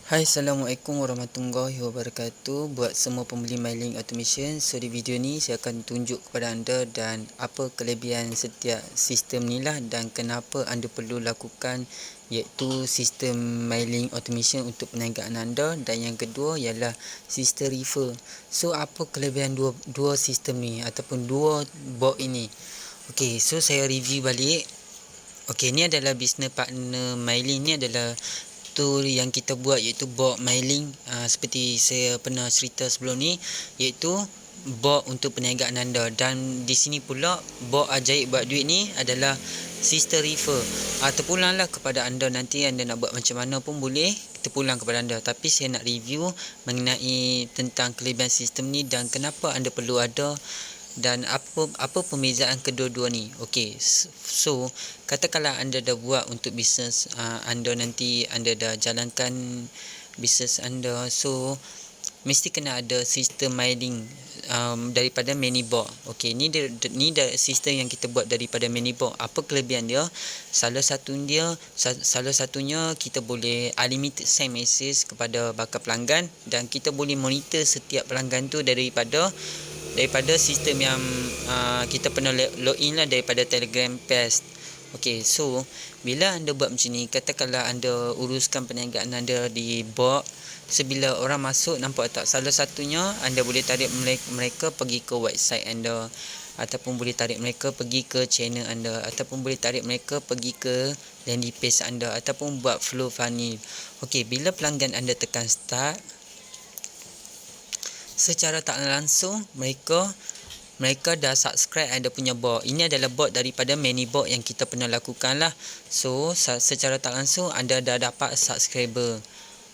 Hai, Assalamualaikum warahmatullahi wabarakatuh. Buat semua pembeli mailing automation, so di video ni saya akan tunjuk kepada anda dan apa kelebihan setiap sistem ni lah dan kenapa anda perlu lakukan, iaitu sistem mailing automation untuk perniagaan anda. Dan yang kedua ialah sistem refer. So apa kelebihan dua sistem ni ataupun dua bot ini? Okey, so saya review balik. Okey, ni adalah business partner mailing. Ni adalah tool yang kita buat, iaitu bot mailing, seperti saya pernah cerita sebelum ni, iaitu bot untuk perniagaan anda. Dan di sini pula bot ajaib buat duit ni adalah sistem refer. Terpulanglah kepada anda, nanti anda nak buat macam mana pun boleh terpulang kepada anda. Tapi saya nak review mengenai tentang kelebihan sistem ni dan kenapa anda perlu ada dan apa perbezaan kedua-dua ni. Okey, so katakanlah anda dah buat untuk bisnes anda, nanti anda dah jalankan bisnes anda, so mesti kena ada sistem mailing daripada ManyBot. Okey, ni sistem yang kita buat daripada ManyBot. Apa kelebihan dia? Salah satunya kita boleh unlimited send message kepada bakal pelanggan, dan kita boleh monitor setiap pelanggan tu daripada sistem yang kita pernah login lah, daripada Telegram Pest. Okey, so bila anda buat macam ni, katakanlah anda uruskan perniagaan anda di bot, sebila orang masuk, nampak tak, salah satunya anda boleh tarik mereka pergi ke website anda, ataupun boleh tarik mereka pergi ke channel anda, ataupun boleh tarik mereka pergi ke landing page anda, ataupun buat flow funnel. Okey, bila pelanggan anda tekan start, secara tak langsung mereka dah subscribe anda punya bot. Ini adalah bot daripada ManyBot yang kita pernah lakukan lah. So secara tak langsung anda dah dapat subscriber.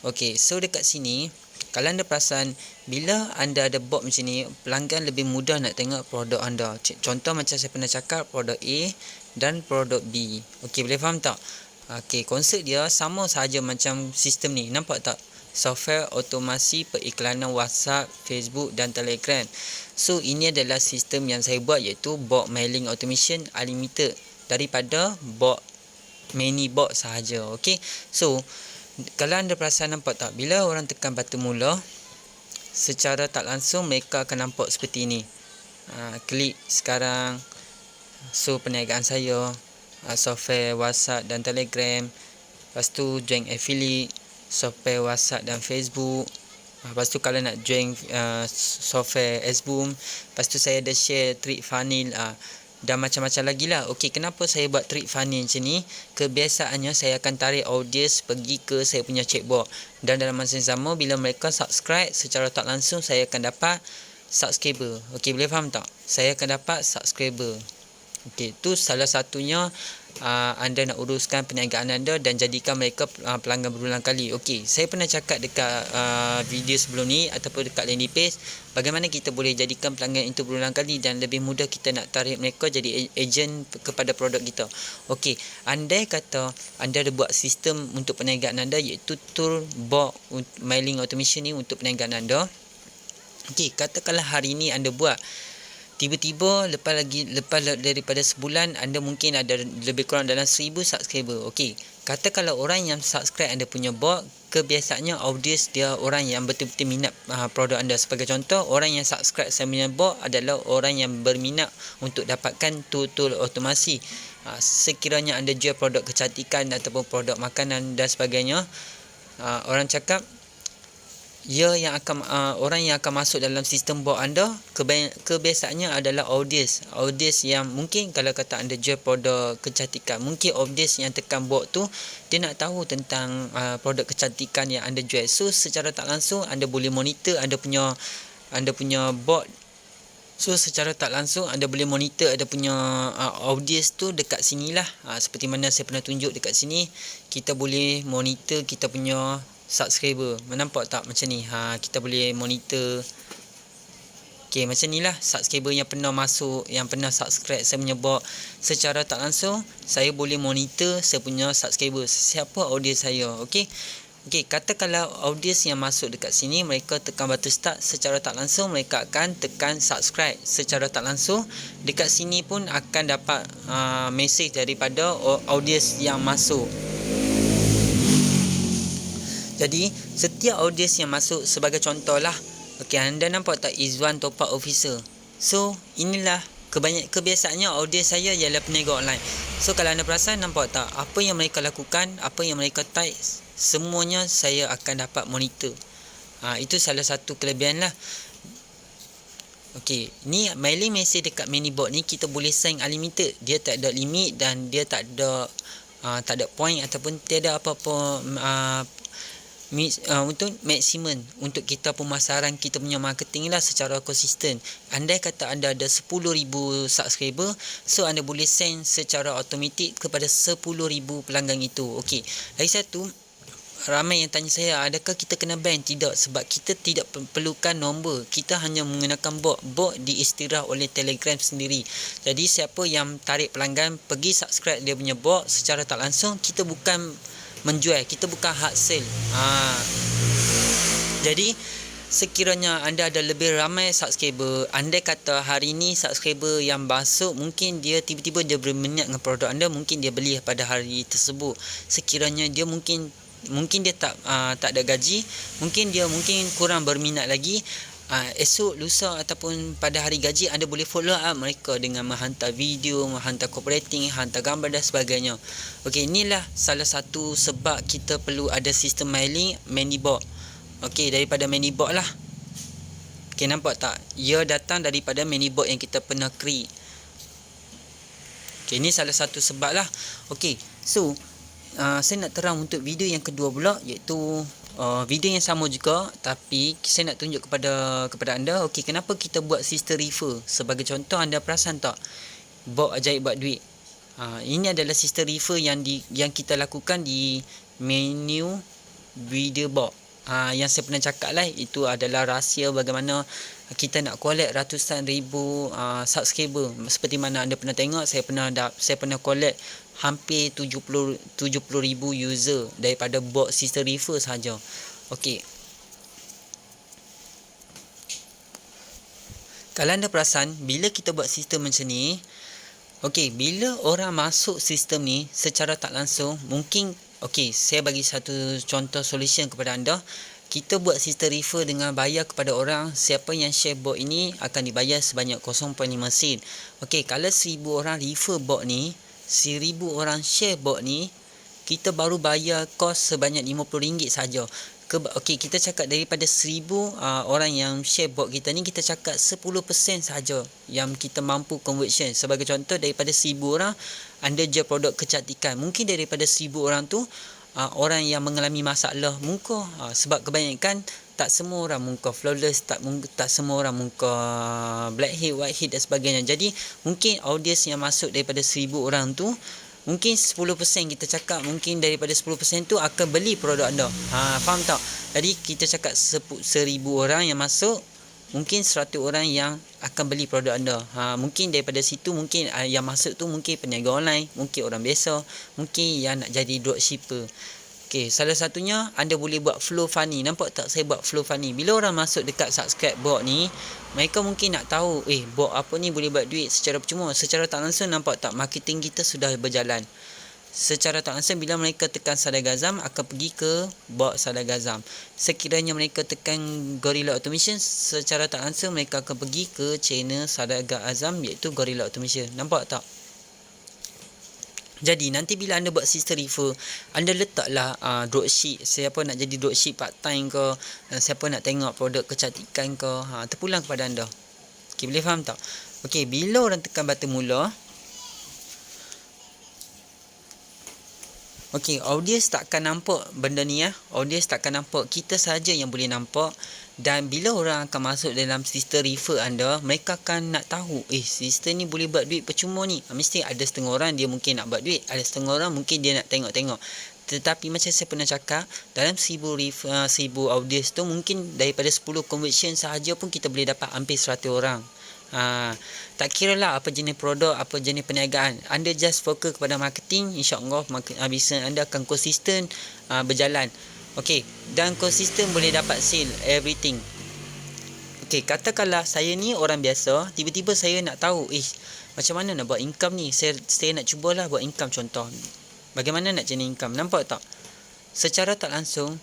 Okey, so dekat sini kalau anda perasan, bila anda ada bot macam ni, pelanggan lebih mudah nak tengok produk anda. Contoh macam saya pernah cakap, produk A dan produk B. Okey, boleh faham tak? Okey, konsep dia sama sahaja macam sistem ni. Nampak tak? Software otomasi periklanan WhatsApp, Facebook dan Telegram. So ini adalah sistem yang saya buat, iaitu bot mailing automation unlimited daripada bot ManyBot sahaja. Okey, so kalau anda perasan, nampak tak, bila orang tekan button mula, secara tak langsung mereka akan nampak seperti ini. Klik sekarang. So perniagaan saya, software WhatsApp dan Telegram. Lepas tu join affiliate, software WhatsApp dan Facebook. Lepas tu kalau nak join software S-Boom, lepas tu saya ada share trick funnel dan macam-macam lagi lah. Okey, kenapa saya buat trick funnel macam ni? Kebiasaannya saya akan tarik audience pergi ke saya punya chatbot, dan dalam masa yang sama bila mereka subscribe, secara tak langsung saya akan dapat subscriber. Okey, boleh faham tak? Saya akan dapat subscriber. Okey, tu salah satunya anda nak uruskan perniagaan anda dan jadikan mereka pelanggan berulang kali. Okey, saya pernah cakap dekat video sebelum ni ataupun dekat landing page, bagaimana kita boleh jadikan pelanggan itu berulang kali dan lebih mudah kita nak tarik mereka jadi ejen kepada produk kita. Okey, andai kata anda ada buat sistem untuk perniagaan anda, iaitu tool bot mailing automation ni untuk perniagaan anda. Okey, katakanlah hari ni anda buat, tiba-tiba lepas daripada sebulan anda mungkin ada lebih kurang dalam 1000 subscriber. Okey, katakanlah orang yang subscribe anda punya bot, kebiasaannya audience dia orang yang betul-betul minat produk anda. Sebagai contoh, orang yang subscribe saya punya bot adalah orang yang berminat untuk dapatkan tool otomasi. Sekiranya anda jual produk kecantikan ataupun produk makanan dan sebagainya, orang cakap orang yang akan masuk dalam sistem bot anda kebiasaannya adalah audience yang mungkin, kalau kata anda jual produk kecantikan, mungkin audience yang tekan bot tu dia nak tahu tentang produk kecantikan yang anda jual. So secara tak langsung anda boleh monitor anda punya bot. So secara tak langsung anda boleh monitor anda punya audience tu dekat sinilah. Seperti mana saya pernah tunjuk dekat sini, kita boleh monitor kita punya subscriber. Nampak tak macam ni? Kita boleh monitor. Okey, macam ni lah subscriber yang pernah masuk, yang pernah subscribe saya punya bot. Secara tak langsung saya boleh monitor saya punya subscriber, siapa audience saya. Okey, katakanlah audience yang masuk dekat sini, mereka tekan button start, secara tak langsung mereka akan tekan subscribe. Secara tak langsung dekat sini pun akan dapat message daripada audience yang masuk. Jadi setiap audience yang masuk, sebagai contoh lah, okey, anda nampak tak Izwan top up officer. So inilah kebiasaannya audience saya ialah peniaga online. So kalau anda perasan, nampak tak apa yang mereka lakukan, apa yang mereka type, semuanya saya akan dapat monitor. Itu salah satu kelebihan lah. Okey, ni mailing message dekat ManyBot ni kita boleh send unlimited. Dia tak ada limit dan dia tak ada point ataupun tiada apa-apa untuk maksimum untuk kita pemasaran kita punya marketing lah secara konsisten. Andai kata anda ada 10,000 subscriber, so anda boleh send secara automatik kepada 10,000 pelanggan itu. Okey, lagi satu, ramai yang tanya saya, adakah kita kena ban? Tidak, sebab kita tidak perlukan nombor. Kita hanya menggunakan bot. Bot diistirah oleh Telegram sendiri. Jadi siapa yang tarik pelanggan pergi subscribe dia punya bot, secara tak langsung kita bukan menjual, kita bukan hard sale. Jadi sekiranya anda ada lebih ramai subscriber, andai kata hari ni subscriber yang masuk, mungkin dia tiba-tiba dia berminat dengan produk anda, mungkin dia beli pada hari tersebut. Sekiranya dia mungkin dia tak ada gaji, mungkin kurang berminat lagi, esok, lusa ataupun pada hari gaji, anda boleh follow up mereka dengan menghantar video, menghantar copywriting, hantar gambar dan sebagainya. Okey, inilah salah satu sebab kita perlu ada sistem mailing ManyBot. Okey, daripada ManyBot lah. Okey, nampak tak? Ia datang daripada ManyBot yang kita pernah create. Okey, ini salah satu sebab lah. Okey, so saya nak terang untuk video yang kedua pula, iaitu video yang sama juga, tapi saya nak tunjuk kepada anda. Okey, kenapa kita buat sistem refer? Sebagai contoh, anda perasan tak bot ajaib buat duit? Ini adalah sistem refer yang kita lakukan di menu video bot. Yang saya pernah cakap lah, itu adalah rahsia bagaimana kita nak collect ratusan ribu subscriber. Seperti mana anda pernah tengok, saya pernah collect hampir 70,000 user daripada bot sistem refer sahaja. Okey, kalau anda perasan, bila kita buat sistem macam ni, okey, bila orang masuk sistem ni secara tak langsung, mungkin, okey, saya bagi satu contoh solution kepada anda. Kita buat sistem refer dengan bayar kepada orang. Siapa yang share bot ini akan dibayar sebanyak 0.5 sen. Okey, kalau 1,000 orang refer bot ni, 1,000 orang share bot ni, kita baru bayar kos sebanyak RM50 saja. Okey, kita cakap daripada 1,000 orang yang share bot kita ni, kita cakap 10% saja yang kita mampu conversion. Sebagai contoh, daripada 1,000 orang anda jual produk kecantikan, mungkin daripada 1,000 orang tu orang yang mengalami masalah muka, sebab kebanyakan tak semua orang muka flawless, tak semua orang muka blackhead, whitehead dan sebagainya. Jadi mungkin audience yang masuk daripada 1,000 orang tu, mungkin 10% kita cakap, mungkin daripada 10% tu akan beli produk anda. Faham tak? Jadi kita cakap 1,000 orang yang masuk, mungkin 100 orang yang akan beli produk anda. Mungkin daripada situ, mungkin yang masuk tu mungkin peniaga online, mungkin orang biasa, mungkin yang nak jadi dropshipper. Okey, salah satunya anda boleh buat flow funny. Nampak tak saya buat flow funny? Bila orang masuk dekat subscribe bot ni, mereka mungkin nak tahu, bot apa ni boleh buat duit secara percuma. Secara tak langsung, nampak tak marketing kita sudah berjalan. Secara tak langsung, bila mereka tekan Sadagazam, akan pergi ke bot Sadagazam. Sekiranya mereka tekan Gorilla Automation, secara tak langsung mereka akan pergi ke channel Sadagazam, iaitu Gorilla Automation. Nampak tak? Jadi nanti bila anda buat sistem refer, anda letaklah dropship. Siapa nak jadi dropship part time ke, siapa nak tengok produk kecantikan ke, terpulang kepada anda. Okey, boleh faham tak? Okey, bila orang tekan button mula, okey, audience takkan nampak benda ni. Audience takkan nampak, kita saja yang boleh nampak. Dan bila orang akan masuk dalam sistem refer anda, mereka akan nak tahu, sistem ni boleh buat duit percuma ni. Mesti ada setengah orang dia mungkin nak buat duit, ada setengah orang mungkin dia nak tengok-tengok. Tetapi macam saya pernah cakap, dalam 1,000 audience tu, mungkin daripada 10 conversion sahaja pun kita boleh dapat hampir 100 orang. Tak kira lah apa jenis produk, apa jenis perniagaan, anda just fokus kepada marketing, insya-Allah bisnes anda akan konsisten berjalan. Okey, dan konsisten boleh dapat sale everything. Okey, katakanlah saya ni orang biasa, tiba-tiba saya nak tahu macam mana nak buat income ni. Saya nak cubalah buat income. Contoh, bagaimana nak jenis income? Nampak tak? Secara tak langsung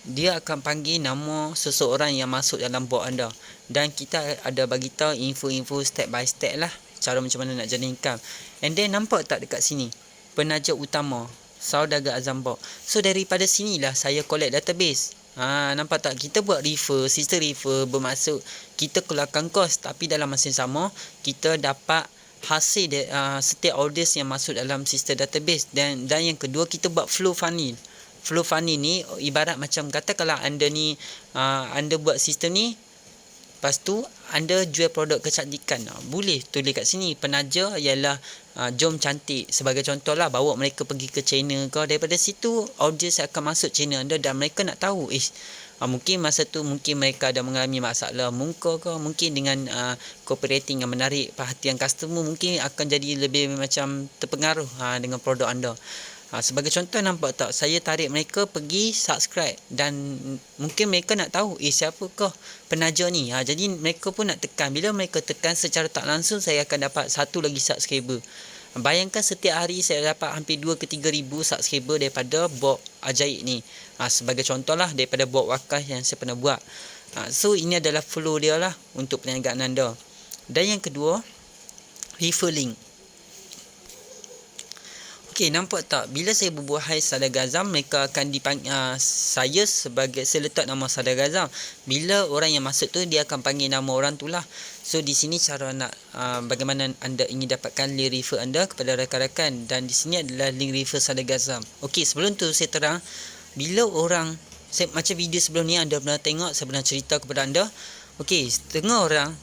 dia akan panggil nama seseorang yang masuk dalam bot anda, dan kita ada bagi tahu info-info step by step lah cara macam mana nak generate income. And then nampak tak dekat sini penaja utama Saudagar Azam Bot. So daripada sinilah saya collect database. Nampak tak, kita buat refer, sistem refer bermaksud kita keluarkan kos, tapi dalam masa yang sama kita dapat hasil setiap orders yang masuk dalam sistem database. Dan yang kedua, kita buat flow funnel. Flow funnel ni ibarat macam katakanlah anda ni anda buat sistem ni, lepas tu anda jual produk kecantikan, boleh tulis kat sini penaja ialah Jom Cantik sebagai contoh lah, bawa mereka pergi ke channel kau. Daripada situ audience akan masuk channel anda dan mereka nak tahu mungkin masa tu mungkin mereka ada mengalami masalah muka ke, mungkin dengan copywriting yang menarik perhatian customer, mungkin akan jadi lebih macam terpengaruh dengan produk anda. Sebagai contoh, nampak tak, saya tarik mereka pergi subscribe dan mungkin mereka nak tahu siapakah penaja ni. Jadi mereka pun nak tekan. Bila mereka tekan, secara tak langsung saya akan dapat satu lagi subscriber. Bayangkan setiap hari saya dapat hampir 2 ke 3 ribu subscriber daripada bot ajaib ni. Sebagai contoh lah daripada bot Wakas yang saya pernah buat. So ini adalah flow dia lah untuk perniagaan anda. Dan yang kedua, refer link. Okey, nampak tak, bila saya berbual hai Saudagar Azam, mereka akan dipanggil saya letak nama Saudagar Azam. Bila orang yang masuk tu, dia akan panggil nama orang tu lah. So di sini cara nak bagaimana anda ingin dapatkan link refer anda kepada rakan-rakan, dan di sini adalah link refer Saudagar Azam. Okey, sebelum tu saya terang, bila orang macam video sebelum ni anda pernah tengok, saya pernah cerita kepada anda. Okey, setengah orang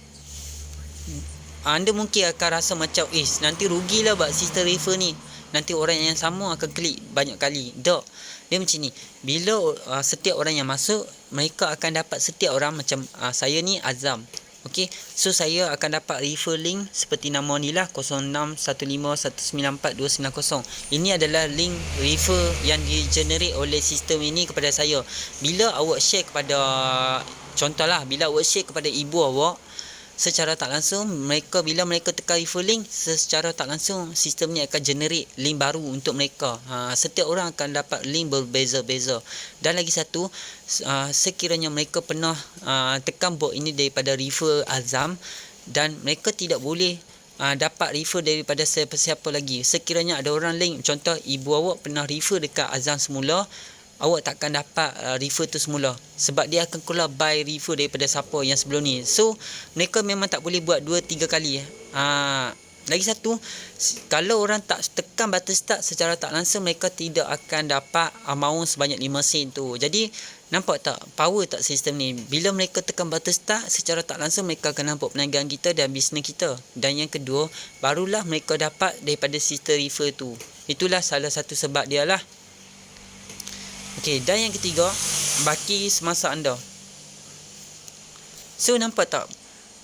anda mungkin akan rasa macam nanti rugilah buat sistem refer ni, nanti orang yang sama akan klik banyak kali. Tak, dia macam ni. Bila setiap orang yang masuk, mereka akan dapat setiap orang macam saya ni Azam. Okey, so saya akan dapat refer link seperti nama ni lah, 0615194290. Ini adalah link refer yang di-generate oleh sistem ini kepada saya. Bila awak share kepada, contohlah, bila awak share kepada ibu awak, secara tak langsung bila mereka tekan refer link, secara tak langsung sistem ni akan generate link baru untuk mereka. Setiap orang akan dapat link berbeza-beza. Dan lagi satu, sekiranya mereka pernah tekan bot ini daripada refer Azam, dan mereka tidak boleh dapat refer daripada siapa-siapa lagi. Sekiranya ada orang link, contoh ibu awak pernah refer dekat Azam semula, awak takkan dapat refer tu semula, sebab dia akan keluar by refer daripada siapa yang sebelum ni. So mereka memang tak boleh buat 2-3 kali. Lagi satu, kalau orang tak tekan button start, secara tak langsung mereka tidak akan dapat amount sebanyak 5 sen tu. Jadi nampak tak power tak sistem ni? Bila mereka tekan button start, secara tak langsung mereka akan nampak perniagaan kita dan bisnes kita. Dan yang kedua, barulah mereka dapat daripada sistem refer tu. Itulah salah satu sebab dia lah. Okey, dan yang ketiga, baki semasa anda. So nampak tak,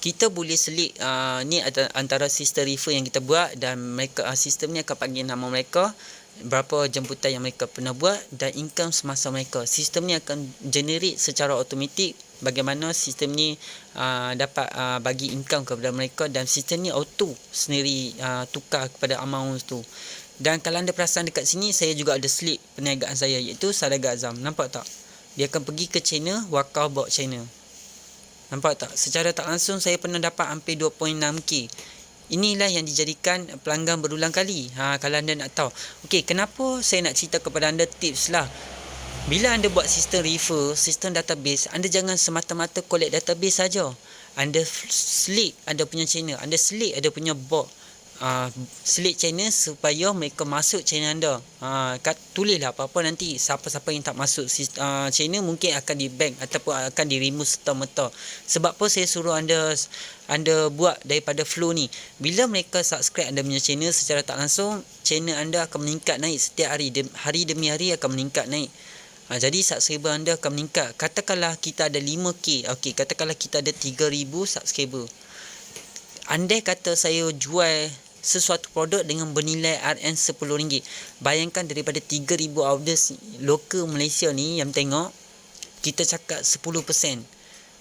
kita boleh selit ni antara sistem refer yang kita buat, dan mereka sistem ni akan panggil nama mereka, berapa jemputan yang mereka pernah buat, dan income semasa mereka. Sistem ni akan generate secara automatik bagaimana sistem ni dapat bagi income kepada mereka, dan sistem ni auto sendiri tukar kepada amount tu. Dan kalau anda perasan dekat sini, saya juga ada slip perniagaan saya, iaitu Saudagar Azam. Nampak tak? Dia akan pergi ke channel Wakas Bot Channel. Nampak tak? Secara tak langsung saya pernah dapat hampir 2.6k. Inilah yang dijadikan pelanggan berulang kali. Kalau anda nak tahu. Okey, kenapa saya nak cerita kepada anda tips lah. Bila anda buat sistem refer, sistem database, anda jangan semata-mata collect database saja. Anda select anda punya channel, anda select ada punya bot. Select channel supaya mereka masuk channel anda. Tulislah apa-apa, nanti siapa-siapa yang tak masuk channel mungkin akan di ban ataupun akan di remove serta-merta. Sebab apa saya suruh anda buat daripada flow ni? Bila mereka subscribe anda punya channel, secara tak langsung channel anda akan meningkat naik setiap hari. Hari demi hari akan meningkat naik. Jadi subscriber anda akan meningkat. Katakanlah kita ada 5k. Okey, katakanlah kita ada 3000 subscriber. Andai kata saya jual sesuatu produk dengan bernilai RM10, bayangkan daripada 3,000 orders lokal Malaysia ni yang tengok, kita cakap 10%.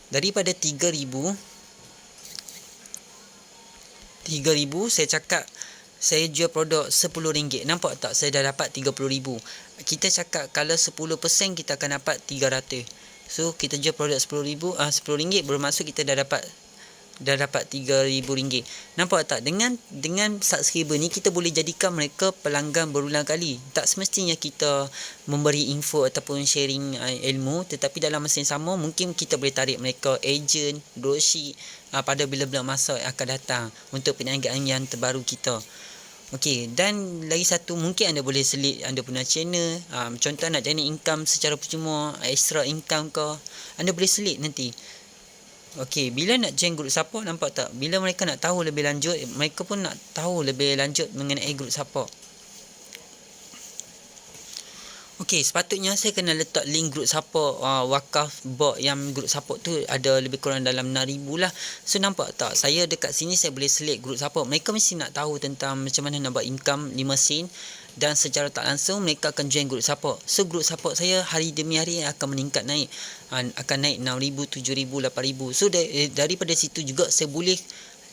Daripada 3,000 saya cakap saya jual produk RM10. Nampak tak, saya dah dapat RM30,000. Kita cakap kalau 10% kita akan dapat RM300. So kita jual produk RM10 bermaksud kita dah dapat RM3,000. Nampak tak, dengan subscriber ni kita boleh jadikan mereka pelanggan berulang kali. Tak semestinya kita memberi info ataupun sharing ilmu, tetapi dalam masa yang sama mungkin kita boleh tarik mereka ejen, dropship pada bila-bila masa akan datang untuk perniagaan yang terbaru kita. Okey, dan lagi satu, mungkin anda boleh selit anda punya channel. Contoh nak jadi income secara percuma, extra income ke, anda boleh selit nanti. Okey, bila nak join group support, nampak tak? Bila mereka nak tahu lebih lanjut, mereka pun nak tahu lebih lanjut mengenai group support. Okey, sepatutnya saya kena letak link group support wakaf bot yang group support tu ada lebih kurang dalam 6,000 lah. So nampak tak, saya dekat sini saya boleh select group support. Mereka mesti nak tahu tentang macam mana nak buat income 5 sen, dan secara tak langsung mereka akan join group support. So group support saya hari demi hari akan meningkat naik. Akan naik 6,000, 7,000, 8,000. So daripada situ juga saya boleh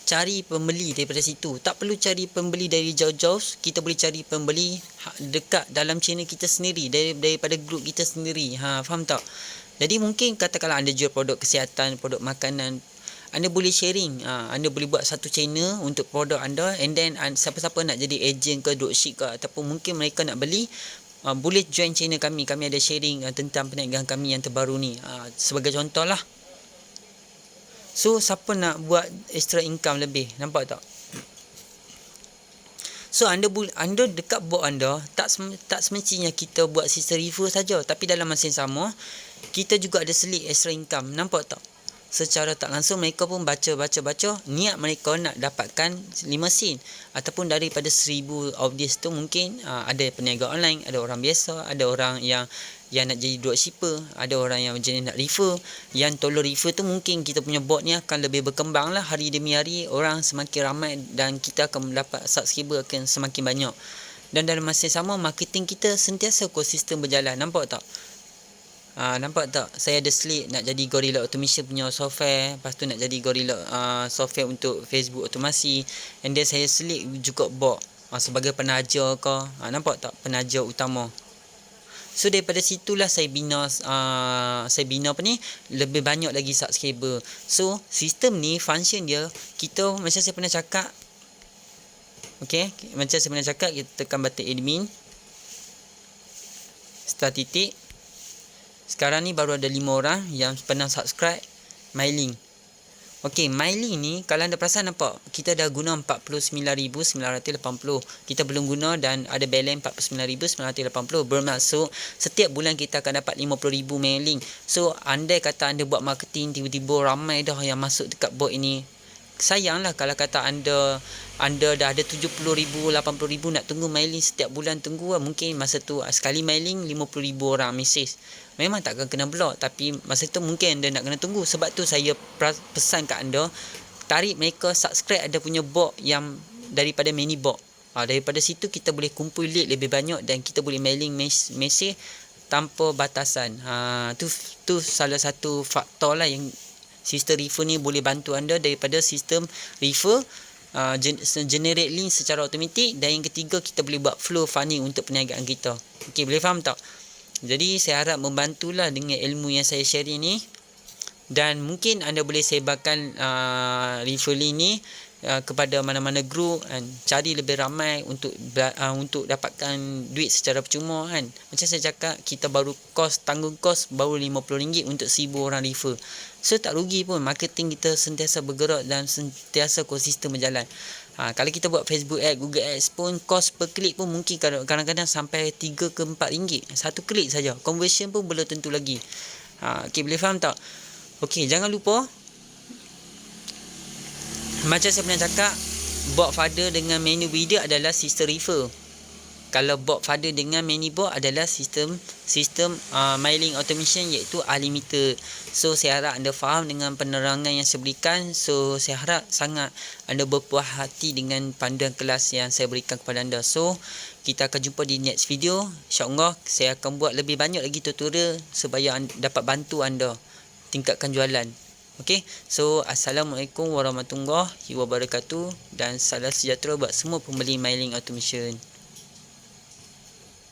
cari pembeli daripada situ. Tak perlu cari pembeli dari jauh-jauh, kita boleh cari pembeli dekat dalam channel kita sendiri, daripada grup kita sendiri. Faham tak? Jadi mungkin katakanlah anda jual produk kesihatan, produk makanan, anda boleh sharing. Anda boleh buat satu channel untuk produk anda, and then siapa-siapa nak jadi ejen ke, dropship ke, ataupun mungkin mereka nak beli, boleh join channel kami. Kami ada sharing tentang perniagaan kami yang terbaru ni. Sebagai contoh lah. So siapa nak buat extra income lebih, nampak tak? So anda dekat bot anda, tak semestinya kita buat sistem refer saja, tapi dalam masa yang sama kita juga ada selit extra income. Nampak tak? Secara tak langsung mereka pun baca niat mereka nak dapatkan 5 sen, ataupun daripada 1,000 audience tu mungkin ada peniaga online, ada orang biasa, ada orang yang nak jadi dropshipper, ada orang yang jenis nak refer. Yang tolong refer tu mungkin kita punya bot ni akan lebih berkembang lah hari demi hari, orang semakin ramai dan kita akan mendapat subscriber akan semakin banyak. Dan dalam masa yang sama marketing kita sentiasa ekosistem berjalan. Nampak tak? Nampak tak, saya ada slate nak jadi Gorilla Automation punya software, lepas tu nak jadi Gorilla software untuk Facebook automasi, and then saya slate juga bot sebagai penaja ke. Nampak tak, penaja utama. So daripada situlah saya bina apa ni, lebih banyak lagi subscriber. So sistem ni function dia, kita macam saya pernah cakap, okey, macam saya pernah cakap, kita tekan button admin, start titik. Sekarang ni baru ada 5 orang yang pernah subscribe MyLink. Okey, MyLink ni kalau anda perasan, nampak kita dah guna 49,980. Kita belum guna dan ada balance 49,980. Bermaksud setiap bulan kita akan dapat 50,000 MyLink. So andai kata anda buat marketing, tiba-tiba ramai dah yang masuk dekat bot ini, sayanglah kalau kata anda dah ada 70,000, 80,000 nak tunggu MyLink setiap bulan. Tunggu mungkin masa tu sekali MyLink 50,000 orang mesej. Memang takkan kena block, tapi masa tu mungkin anda nak kena tunggu. Sebab tu saya pesan kat anda, tarik mereka subscribe ada punya bot yang daripada mini bot. Daripada situ kita boleh kumpul lead lebih banyak dan kita boleh mailing mesej tanpa batasan. Tu salah satu faktor lah yang sistem refer ni boleh bantu anda daripada sistem refer, generate link secara automatik, dan yang ketiga kita boleh buat flow funding untuk perniagaan kita. Okey, boleh faham tak? Jadi saya harap membantulah dengan ilmu yang saya share ni, dan mungkin anda boleh sebarkan refer link ni kepada mana-mana group, dan cari lebih ramai untuk dapatkan duit secara percuma kan. Macam saya cakap, kita baru tanggung kos baru RM50 untuk 1,000 orang refer. So tak rugi pun, marketing kita sentiasa bergerak dan sentiasa ekosistem berjalan. Kalau kita buat Facebook Ads, Google Ads pun, kos per klik pun mungkin kadang-kadang sampai 3 ke 4 ringgit. Satu klik saja. Conversion pun belum tentu lagi. Okay, boleh faham tak? Okay, jangan lupa, macam saya pernah cakap, bot father dengan menu breeder adalah sistem refer. Kalau bot father dengan mini bot adalah sistem mailing automation, iaitu unlimited. So saya harap anda faham dengan penerangan yang saya berikan. So saya harap sangat anda berpuas hati dengan panduan kelas yang saya berikan kepada anda. So kita akan jumpa di next video. InsyaAllah saya akan buat lebih banyak lagi tutorial supaya dapat bantu anda tingkatkan jualan. Okey, so assalamualaikum warahmatullahi wabarakatuh dan salam sejahtera buat semua pembeli Myling Automation.